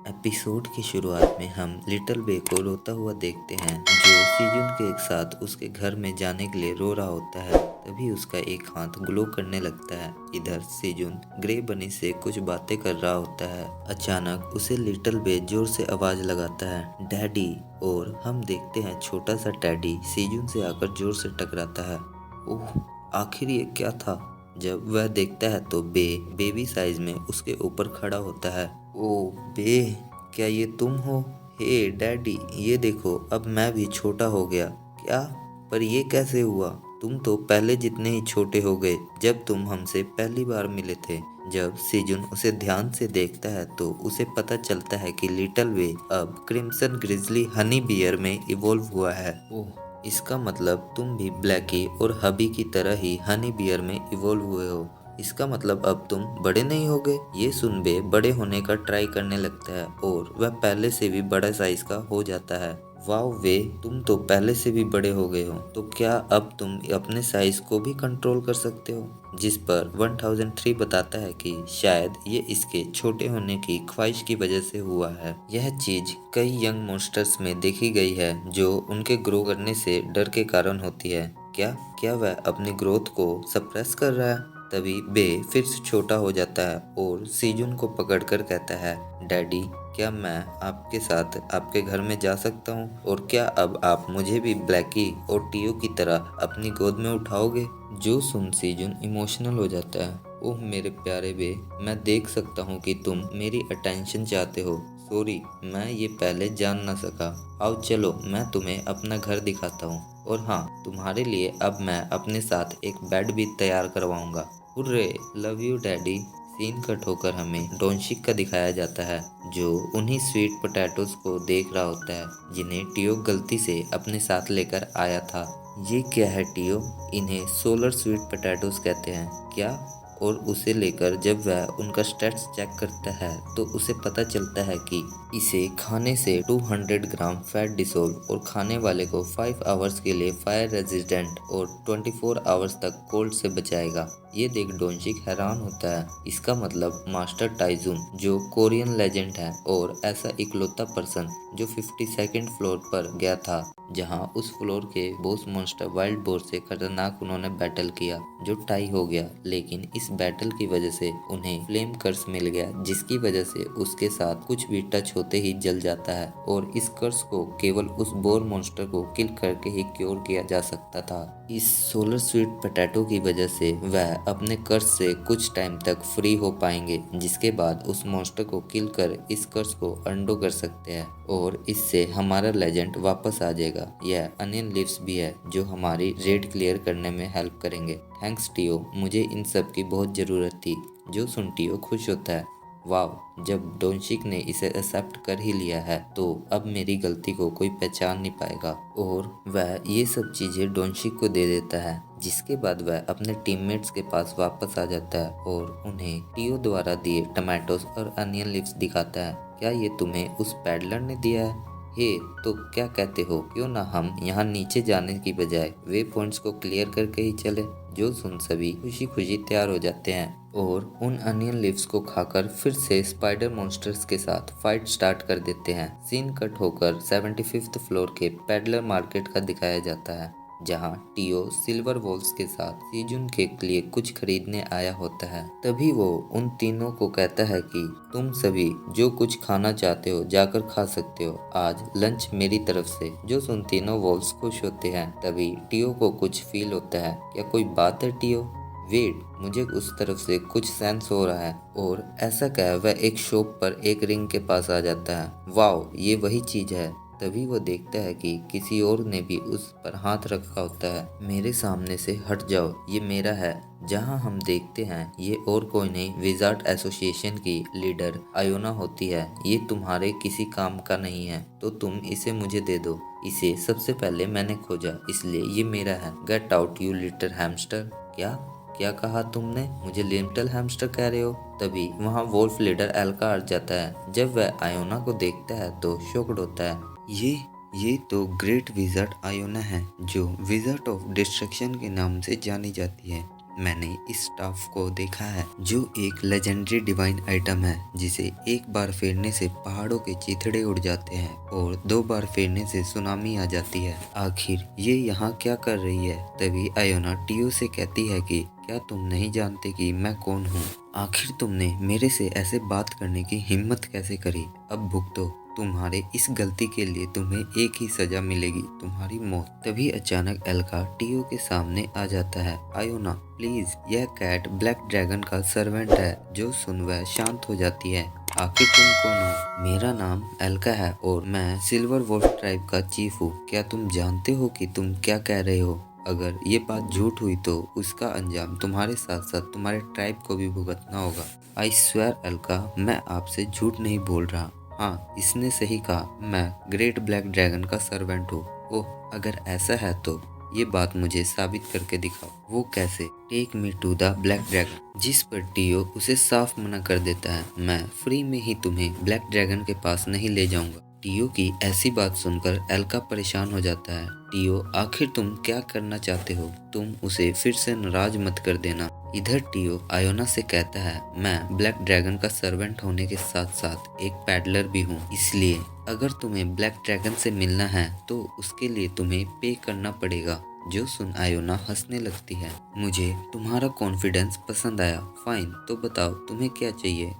Episode की शुरुआत में हम लिटिल बे को रोता हुआ देखते हैं जो सीजुन के एक साथ उसके घर में जाने के लिए रो रहा होता है। तभी उसका एक हाथ ग्लो करने लगता है। इधर सीजुन ग्रे बनी से कुछ बातें कर रहा होता है। अचानक उसे लिटिल बे जोर से आवाज लगाता है, डैडी। और हम देखते हैं छोटा सा टेडी सीजुन से आकर जोर से टकराता है। ओह, आखिर ये क्या था। जब वह देखता है तो बेबी साइज में उसके ऊपर खड़ा होता है। ओ बे, क्या ये तुम हो? हे डैडी, ये देखो अब मैं भी छोटा हो गया। क्या? पर ये कैसे हुआ? तुम तो पहले जितने ही छोटे हो गए जब तुम हमसे पहली बार मिले थे। जब सीजुन उसे ध्यान से देखता है तो उसे पता चलता है कि लिटिल वे अब क्रिम्सन ग्रिजली हनी बियर में इवॉल्व हुआ है। ओह, इसका मतलब तुम भी ब्लैकी और हबी की तरह ही हनी बियर में इवॉल्व हुए हो। इसका मतलब अब तुम बड़े नहीं होगे। ये सुन बे बड़े होने का ट्राई करने लगता है और वह पहले से भी बड़ा साइज का हो जाता है। वाओ वे, तुम तो पहले से भी बड़े हो गए हो। तो क्या अब तुम अपने साइज को भी कंट्रोल कर सकते हो? जिस पर 1003 बताता है कि शायद ये इसके छोटे होने की ख्वाहिश की वजह से हुआ है। यह चीज कई यंग मॉन्स्टर्स में देखी गई है जो उनके ग्रो करने से डर के कारण होती है। क्या क्या वह अपनी ग्रोथ को सप्रेस कर रहा है? तभी बे फिर से छोटा हो जाता है और सीजुन को पकड़कर कहता है, डैडी, क्या मैं आपके साथ आपके घर में जा सकता हूँ? और क्या अब आप मुझे भी ब्लैकी और टीओ की तरह अपनी गोद में उठाओगे? जो सुन सीजुन इमोशनल हो जाता है। ओह मेरे प्यारे बे, मैं देख सकता हूँ कि तुम मेरी अटेंशन चाहते हो। सॉरी, मैं ये पहले जान ना सका। आओ चलो, मैं तुम्हें अपना घर दिखाता हूँ। और हाँ, तुम्हारे लिए अब मैं अपने साथ एक बेड भी तैयार करवाऊंगा। Hurray, love you daddy. Scene cut होकर हमें डोनशिक का दिखाया जाता है जो उन्हीं स्वीट पोटैटोज को देख रहा होता है जिन्हें टियो गलती से अपने साथ लेकर आया था। ये क्या है टियो? इन्हें सोलर स्वीट पोटैटोज कहते हैं क्या? और उसे लेकर जब वह उनका स्टेट्स चेक करता है तो उसे पता चलता है कि इसे खाने से 200 ग्राम फैट डिसोल्व और खाने वाले को 5 आवर्स के लिए फायर रेजिस्टेंट और 24 आवर्स तक कोल्ड से बचाएगा। ये देख डोनशिक हैरान होता है। इसका मतलब मास्टर टाइजुन जो कोरियन लेजेंड है और ऐसा इकलौता पर्सन जो 52nd फ्लोर पर गया था जहां उस फ्लोर के बॉस मॉन्स्टर वाइल्ड बोर से खतरनाक उन्होंने बैटल किया जो टाई हो गया। लेकिन इस बैटल की वजह से उन्हें फ्लेम कर्स मिल गया जिसकी वजह से उसके साथ कुछ भी टच होते ही जल जाता है और इस कर्स को केवल उस बोर मॉन्स्टर को किल करके ही क्योर किया जा सकता था। इस सोलर स्वीट पोटैटो की वजह से वह अपने कर्स से कुछ टाइम तक फ्री हो पाएंगे जिसके बाद उस मॉन्स्टर को किल कर इस कर्स को अंडो कर सकते हैं और इससे हमारा लेजेंड वापस आ जाएगा। यह अनियन लीव्स भी है जो हमारी रेड क्लियर करने में हेल्प करेंगे। थैंक्स टियो, मुझे इन सब की बहुत ज़रूरत थी। जो सुन टियो खुश होता है। वाह, जब डोनशिक ने इसे एक्सेप्ट कर ही लिया है तो अब मेरी गलती को कोई पहचान नहीं पाएगा। और वह ये सब चीज़ें डोनशिक को दे देता है जिसके बाद वह अपने टीममेट्स के पास वापस आ जाता है और उन्हें टीओ द्वारा दिए टमाटोस और अनियन लीव्स दिखाता है। क्या ये तुम्हें उस पैडलर ने दिया है? हे, तो क्या कहते हो, क्यों ना हम यहाँ नीचे जाने की बजाय वे पॉइंट्स को क्लियर करके ही चले? जो सुन सभी खुशी खुशी तैयार हो जाते हैं और उन अनियन लीव्स को खाकर फिर से स्पाइडर मॉन्स्टर्स के साथ फाइट स्टार्ट कर देते हैं। सीन कट होकर 75th फ्लोर के पैडलर मार्केट का दिखाया जाता है जहां टियो सिल्वर वॉल्स के साथ सीजुन के लिए कुछ खरीदने आया होता है। तभी वो उन तीनों को कहता है कि तुम सभी जो कुछ खाना चाहते हो जाकर खा सकते हो, आज लंच मेरी तरफ से। जो सुन तीनों वॉल्स खुश होते हैं। तभी टियो को कुछ फील होता है। क्या कोई बात है टियो? वेट, मुझे उस तरफ से कुछ सेंस हो रहा है। और ऐसा कह वह एक शॉप पर एक रिंग के पास आ जाता है। वाओ, ये वही चीज है। तभी वो देखता है कि किसी और ने भी उस पर हाथ रखा होता है। मेरे सामने से हट जाओ, ये मेरा है। जहां हम देखते हैं ये और कोई नहीं, विजार्ड एसोसिएशन की लीडर आयोना होती है। ये तुम्हारे किसी काम का नहीं है तो तुम इसे मुझे दे दो। इसे सबसे पहले मैंने खोजा इसलिए ये मेरा है। Get out you little hamster. क्या क्या कहा तुमने? मुझे लिटिल हैमस्टर कह रहे हो? तभी वहाँ वोल्फ लीडर एल्का आ जाता है। जब वह आयोना को देखता है तो शॉक्ड होता है। ये तो ग्रेट विजार्ड आयोना है जो विजार्ड ऑफ डिस्ट्रक्शन के नाम से जानी जाती है। मैंने इस स्टाफ को देखा है जो एक लेजेंडरी डिवाइन आइटम है जिसे एक बार फेरने से पहाड़ों के चिथड़े उड़ जाते हैं और 2 बार फेरने से सुनामी आ जाती है। आखिर ये यहाँ क्या कर रही है? तभी आयोना टीओ से कहती है कि क्या तुम नहीं जानते कि मैं कौन हूँ? आखिर तुमने मेरे से ऐसे बात करने की हिम्मत कैसे करी? अब भुगतो। तुम्हारे इस गलती के लिए तुम्हें एक ही सजा मिलेगी, तुम्हारी मौत। तभी अचानक एल्का टीओ के सामने आ जाता है। आयोना प्लीज, यह कैट ब्लैक ड्रैगन का सर्वेंट है। जो सुन वह शांत हो जाती है। आखिर तुम कौन हो? मेरा नाम एल्का है और मैं सिल्वर वोल्फ ट्राइब का चीफ हूँ। क्या तुम जानते हो कि तुम क्या कह रहे हो? अगर ये बात झूठ हुई तो उसका अंजाम तुम्हारे साथ साथ तुम्हारे ट्राइब को भी भुगतना होगा। आई स्वेयर एल्का, मैं आपसे झूठ नहीं बोल रहा। हाँ, इसने सही कहा, मैं ग्रेट ब्लैक ड्रैगन का सर्वेंट हूँ। ओह, अगर ऐसा है तो ये बात मुझे साबित करके दिखाओ। वो कैसे? Take me to the black dragon. जिस पर टीओ उसे साफ मना कर देता है। मैं फ्री में ही तुम्हें ब्लैक ड्रैगन के पास नहीं ले जाऊंगा। टीओ की ऐसी बात सुनकर एल्का परेशान हो जाता है। टीओ, आखिर तुम क्या करना चाहते हो? तुम उसे फिर से नाराज मत कर देना। इधर टीओ आयोना से कहता है, मैं ब्लैक ड्रैगन का सर्वेंट होने के साथ साथ एक पैडलर भी हूँ, इसलिए अगर तुम्हें ब्लैक ड्रैगन से मिलना है तो उसके लिए तुम्हें पे करना पड़ेगा। जो सुन आयोना हंसने लगती है। मुझे तुम्हारा कॉन्फिडेंस पसंद आया। फाइन, तो बताओ तुम्हें क्या चाहिए?